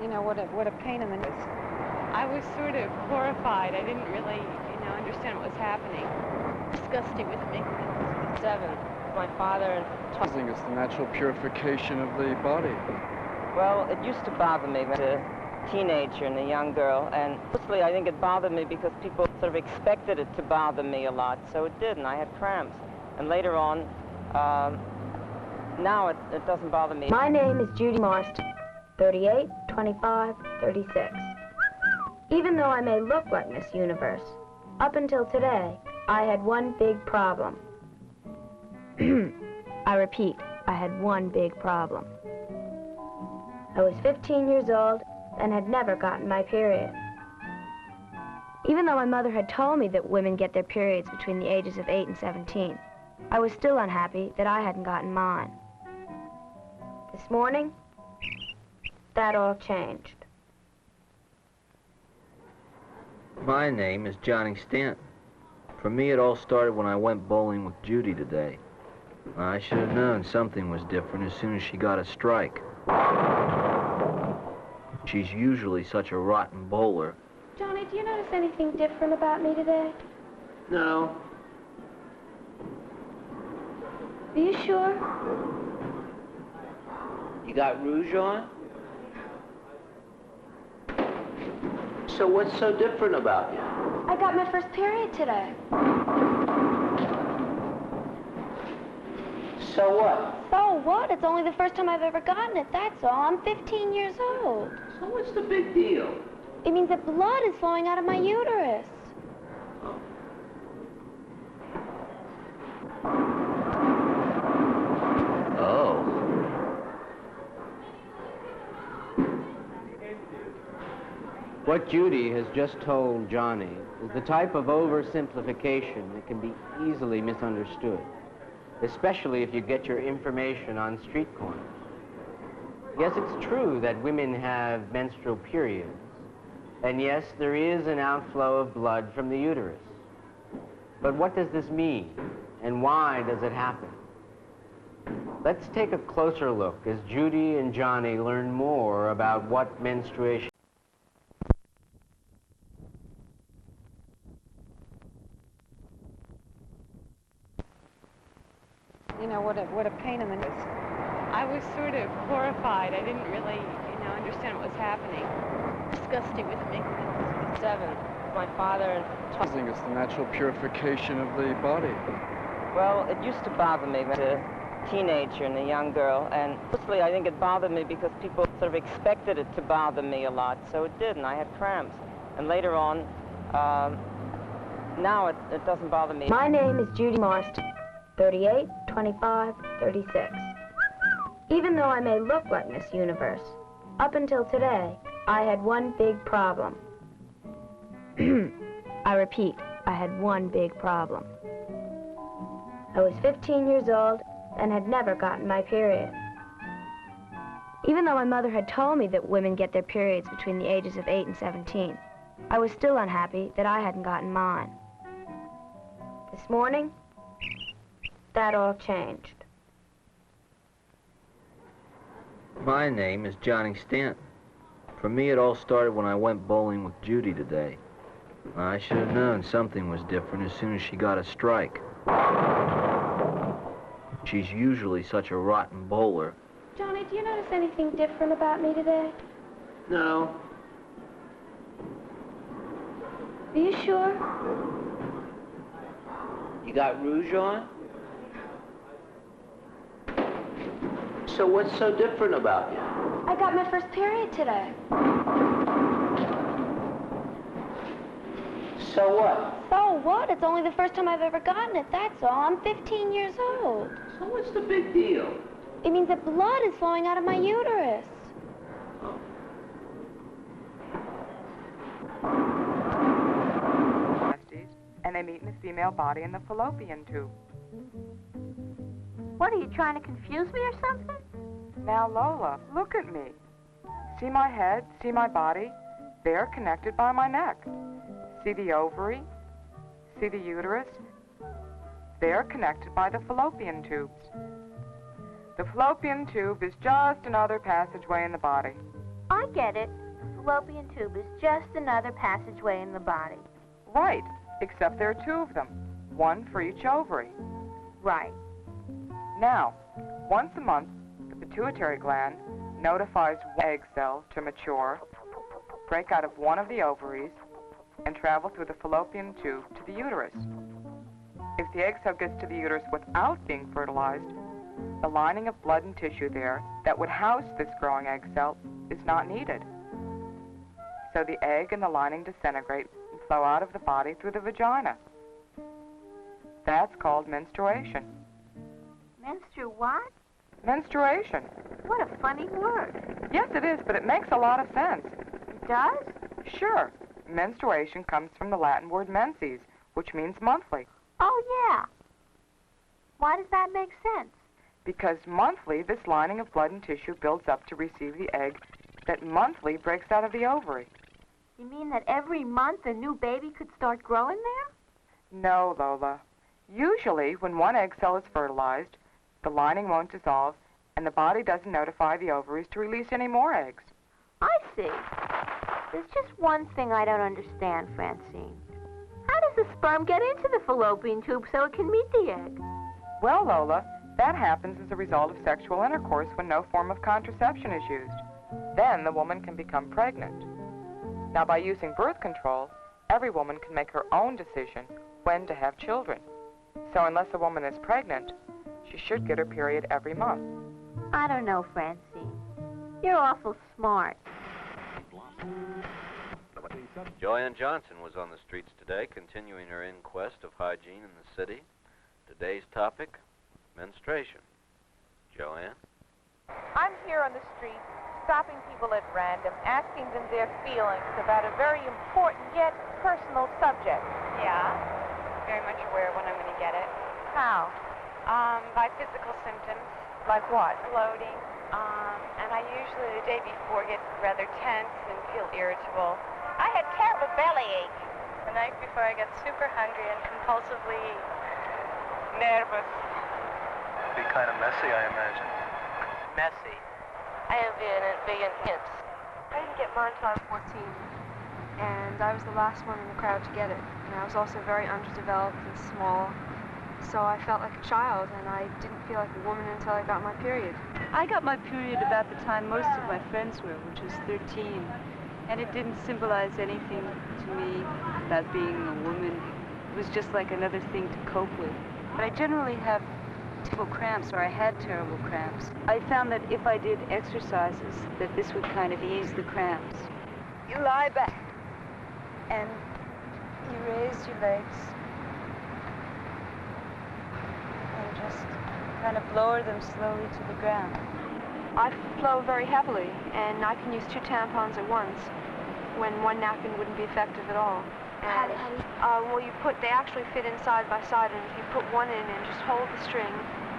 what a pain in the neck. I was sort of horrified. I didn't really, understand what was happening. Disgusting with me. 7. My father and... I think it's the natural purification of the body. Well, it used to bother me as a teenager and a young girl, and mostly I think it bothered me because people sort of expected it to bother me a lot, so it did, and I had cramps. And later on, now it doesn't bother me. My name is Judy Marston, 38, 25, 36. Even though I may look like Miss Universe, up until today, I had one big problem. I repeat, I had one big problem. I was 15 years old and had never gotten my period. Even though my mother had told me that women get their periods between the ages of 8 and 17, I was still unhappy that I hadn't gotten mine. This morning, that all changed. My name is Johnny Stanton. For me, it all started when I went bowling with Judy today. I should have known something was different as soon as she got a strike. She's usually such a rotten bowler. Johnny, do you notice anything different about me today? No. Are you sure? You got rouge on? So what's so different about you? I got my first period today. So what? So what? It's only the first time I've ever gotten it, that's all. I'm 15 years old. So what's the big deal? It means that blood is flowing out of my uterus. Oh. What Judy has just told Johnny is the type of oversimplification that can be easily misunderstood, especially if you get your information on street corners. Yes, it's true that women have menstrual periods, and yes, there is an outflow of blood from the uterus. But what does this mean, and why does it happen? Let's take a closer look as Judy and Johnny learn more about what menstruation what a pain in the neck. I was sort of horrified. I didn't really, understand what was happening. Disgusting with me. 7. My father and... I think it's the natural purification of the body. Well, it used to bother me as a teenager and a young girl, and mostly I think it bothered me because people sort of expected it to bother me a lot, so it did, and I had cramps. And later on, now it doesn't bother me. My name is Judy Marston, 38, 25, 36. Even though I may look like Miss Universe, up until today, I had one big problem. I repeat, I had one big problem. I was 15 years old and had never gotten my period. Even though my mother had told me that women get their periods between the ages of 8 and 17, I was still unhappy that I hadn't gotten mine. This morning, that all changed. My name is Johnny Stanton. For me, it all started when I went bowling with Judy today. I should have known something was different as soon as she got a strike. She's usually such a rotten bowler. Johnny, do you notice anything different about me today? No. Are you sure? You got rouge on? So what's so different about you? I got my first period today. So what? So what? It's only the first time I've ever gotten it, that's all. I'm 15 years old. So what's the big deal? It means that blood is flowing out of my uterus. And they meet in the female body in the fallopian tube. What, are you trying to confuse me or something? Now, Lola, look at me. See my head, see my body? They're connected by my neck. See the ovary? See the uterus? They're connected by the fallopian tubes. The fallopian tube is just another passageway in the body. I get it. The fallopian tube is just another passageway in the body. Right, except there are two of them, one for each ovary. Right. Now, once a month, the pituitary gland notifies one egg cell to mature, break out of one of the ovaries, and travel through the fallopian tube to the uterus. If the egg cell gets to the uterus without being fertilized, the lining of blood and tissue there that would house this growing egg cell is not needed. So the egg and the lining disintegrate and flow out of the body through the vagina. That's called menstruation. What? Menstruation. What a funny word. Yes, it is, but it makes a lot of sense. It does? Sure. Menstruation comes from the Latin word menses, which means monthly. Oh, yeah. Why does that make sense? Because monthly, this lining of blood and tissue builds up to receive the egg that monthly breaks out of the ovary. You mean that every month a new baby could start growing there? No, Lola. Usually, when one egg cell is fertilized, the lining won't dissolve, and the body doesn't notify the ovaries to release any more eggs. I see. There's just one thing I don't understand, Francine. How does the sperm get into the fallopian tube so it can meet the egg? Well, Lola, that happens as a result of sexual intercourse when no form of contraception is used. Then the woman can become pregnant. Now, by using birth control, every woman can make her own decision when to have children. So unless a woman is pregnant, she should get her period every month. I don't know, Francine. You're awful smart. Joanne Johnson was on the streets today, continuing her inquest of hygiene in the city. Today's topic, menstruation. Joanne? I'm here on the street, stopping people at random, asking them their feelings about a very important yet personal subject. Yeah, very much aware when I'm going to get it. How? By physical symptoms. Like what? Bloating. And I usually, the day before, get rather tense and feel irritable. I had terrible bellyache. The night before, I get super hungry and compulsively nervous. Be kind of messy, I imagine. Messy. I have vegan hips. I didn't get mine until I was 14, and I was the last one in the crowd to get it. And I was also very underdeveloped and small, so I felt like a child, and I didn't feel like a woman until I got my period. I got my period about the time most of my friends were, which was 13, and it didn't symbolize anything to me about being a woman. It was just like another thing to cope with. But I generally have terrible cramps, or I had terrible cramps. I found that if I did exercises, that this would kind of ease the cramps. You lie back, and you raise your legs, and just kind of lower them slowly to the ground. I flow very heavily, and I can use 2 tampons at once, when one napkin wouldn't be effective at all. And, well, they actually fit in side by side, and if you put one in and just hold the string,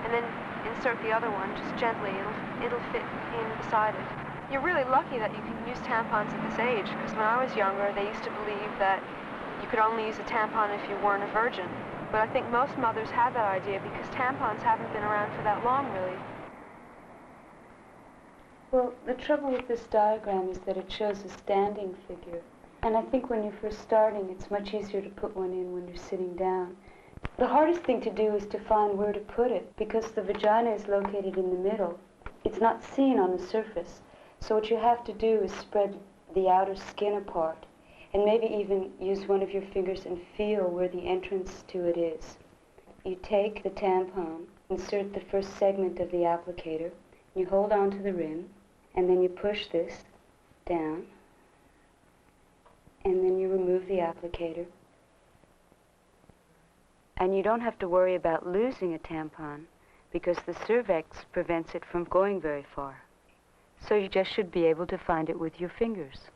and then insert the other one just gently, it'll fit in beside it. You're really lucky that you can use tampons at this age, because when I was younger, they used to believe that you could only use a tampon if you weren't a virgin. But I think most mothers had that idea because tampons haven't been around for that long, really. Well, the trouble with this diagram is that it shows a standing figure. And I think when you're first starting, it's much easier to put one in when you're sitting down. The hardest thing to do is to find where to put it, because the vagina is located in the middle. It's not seen on the surface. So what you have to do is spread the outer skin apart, and maybe even use one of your fingers and feel where the entrance to it is. You take the tampon, insert the first segment of the applicator, you hold on to the rim, and then you push this down, and then you remove the applicator. And you don't have to worry about losing a tampon, because the cervix prevents it from going very far. So you just should be able to find it with your fingers.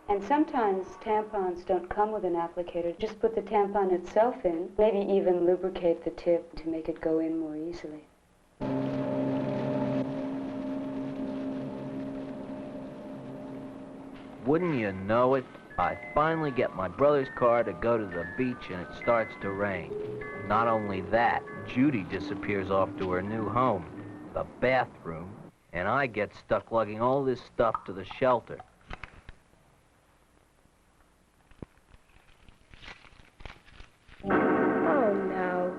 And sometimes tampons don't come with an applicator. Just put the tampon itself in, maybe even lubricate the tip to make it go in more easily. Wouldn't you know it, I finally get my brother's car to go to the beach and it starts to rain. Not only that, Judy disappears off to her new home, the bathroom. and I get stuck lugging all this stuff to the shelter. Oh, no.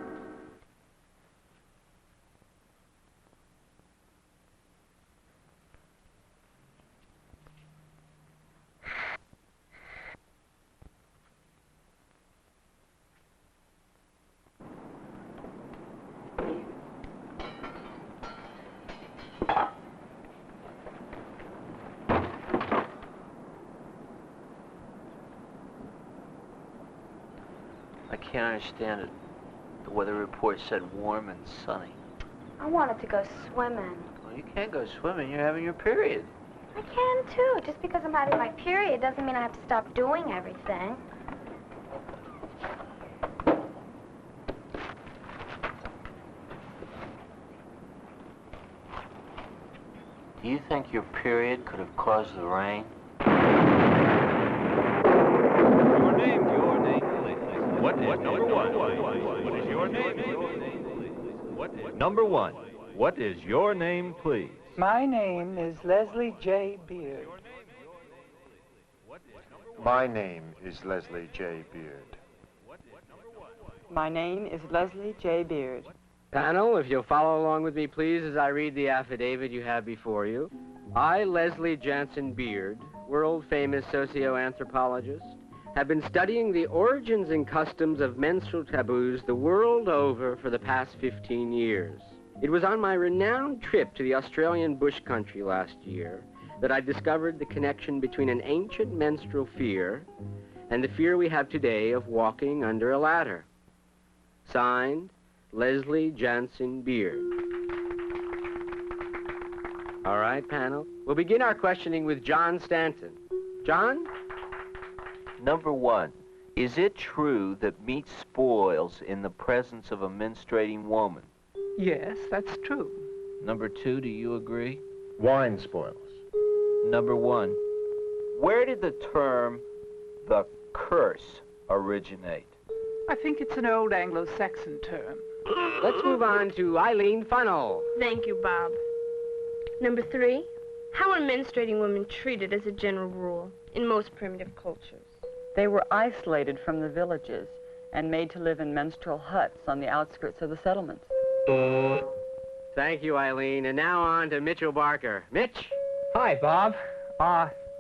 I can't understand it. The weather report said warm and sunny. I wanted to go swimming. Well, you can't go swimming. You're having your period. I can, too. Just because I'm having my period doesn't mean I have to stop doing everything. Do you think your period could have caused the rain? Your name, please. What is number one? What is your name, please? Number one. What is your name, please? My name is Leslie J. Beard. My name is Leslie J. Beard. My name is Leslie J. Beard. Panel, if you'll follow along with me, please, as I read the affidavit you have before you. I, Leslie Jansen Beard, world-famous socio-anthropologist, have been studying the origins and customs of menstrual taboos the world over for the past 15 years. It was on my renowned trip to the Australian bush country last year that I discovered the connection between an ancient menstrual fear and the fear we have today of walking under a ladder. Signed, Leslie Jansen Beard. All right, panel. We'll begin our questioning with John Stanton. John? Number one, is it true that meat spoils in the presence of a menstruating woman? Yes, that's true. Number two, do you agree? Wine spoils. Number one, where did the term the curse originate? I think it's an old Anglo-Saxon term. Let's move on to Eileen Funnell. Thank you, Bob. Number 3, how are menstruating women treated as a general rule in most primitive cultures? They were isolated from the villages and made to live in menstrual huts on the outskirts of the settlements. Thank you, Eileen. And now on to Mitchell Barker. Mitch? Hi, Bob.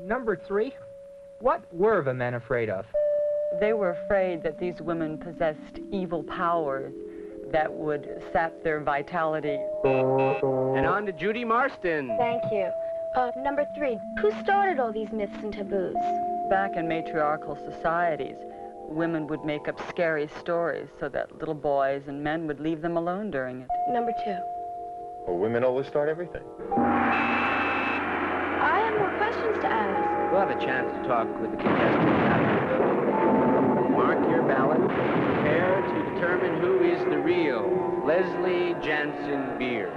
Number 3, what were the men afraid of? They were afraid that these women possessed evil powers that would sap their vitality. And on to Judy Marston. Thank you. Number 3, who started all these myths and taboos? Back in matriarchal societies, women would make up scary stories so that little boys and men would leave them alone during it. Number 2. Well, women always start everything. I have more questions to ask. We'll have a chance to talk with the contestants after the vote. Mark your ballot. Prepare to determine who is the real Leslie Jansen Beard.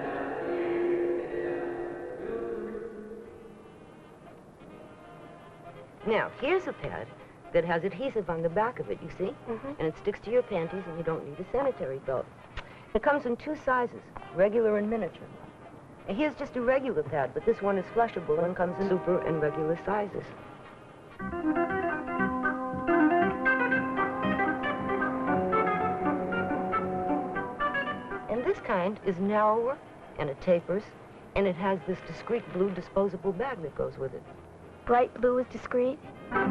Now, here's a pad that has adhesive on the back of it, you see? And it sticks to your panties, and you don't need a sanitary belt. It comes in 2 sizes, regular and miniature. And here's just a regular pad, but this one is flushable and comes in super and regular sizes. And this kind is narrower, and it tapers, and it has this discreet blue disposable bag that goes with it. Bright blue is discreet? Here's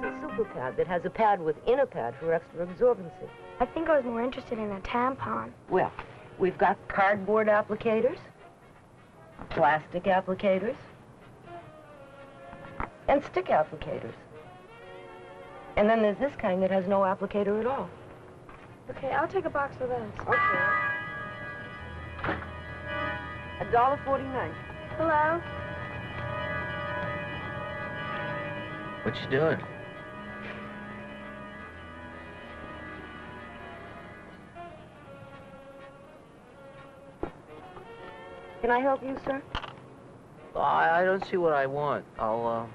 a super pad that has a pad within a pad for extra absorbency. I think I was more interested in a tampon. Well, we've got cardboard applicators, plastic applicators, and stick applicators. And then there's this kind that has no applicator at all. Okay, I'll take a box of those. Okay. $1.49. Hello? What you doing? Can I help you, sir? I don't see what I want. I'll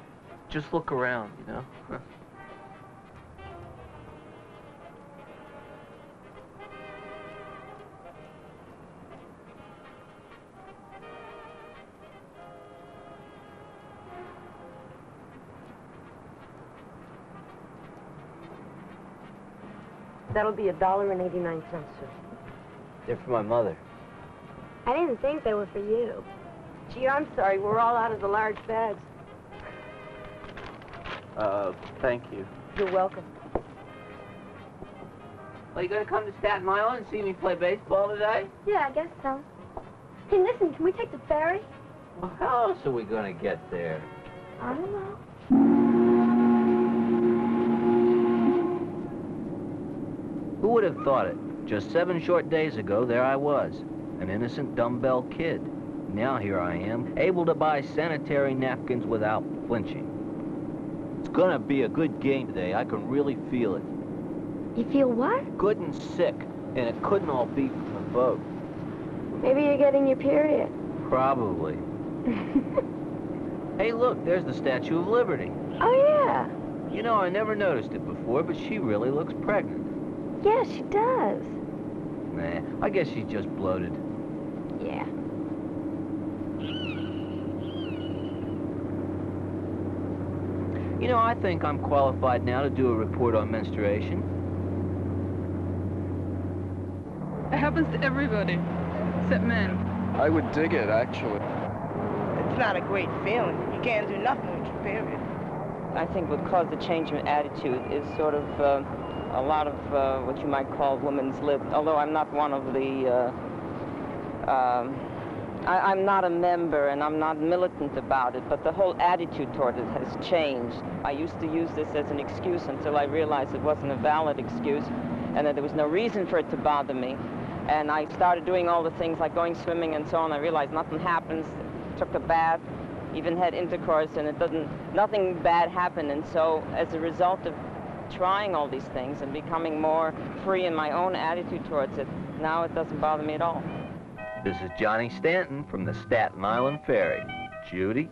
just look around, you know? That'll be $1.89, sir. They're for my mother. I didn't think they were for you. Gee, I'm sorry. We're all out of the large bags. Thank you. You're welcome. Well, you gonna come to Staten Island and see me play baseball today? Yeah, I guess so. Hey, listen, can we take the ferry? Well, how else are we gonna get there? I don't know. Who would have thought it? Just 7 short days ago, there I was, an innocent dumbbell kid. Now here I am, able to buy sanitary napkins without flinching. It's gonna be a good game today. I can really feel it. You feel what? Good and sick, and it couldn't all be from the boat. Maybe you're getting your period. Probably. Hey, look, there's the Statue of Liberty. Oh, yeah. You know, I never noticed it before, but she really looks pregnant. Yeah, she does. Nah, I guess she's just bloated. Yeah. You know, I think I'm qualified now to do a report on menstruation. It happens to everybody, except men. I would dig it, actually. It's not a great feeling. You can't do nothing with your period. I think what caused the change in attitude is sort of a lot of what you might call woman's lib, although I'm not one of the, I'm not a member and I'm not militant about it, but the whole attitude toward it has changed. I used to use this as an excuse until I realized it wasn't a valid excuse and that there was no reason for it to bother me. And I started doing all the things like going swimming and so on. I realized nothing happens, took a bath, even had intercourse, and nothing bad happened. And so as a result of trying all these things and becoming more free in my own attitude towards it, now it doesn't bother me at all. This is Johnny Stanton from the Staten Island Ferry. Judy?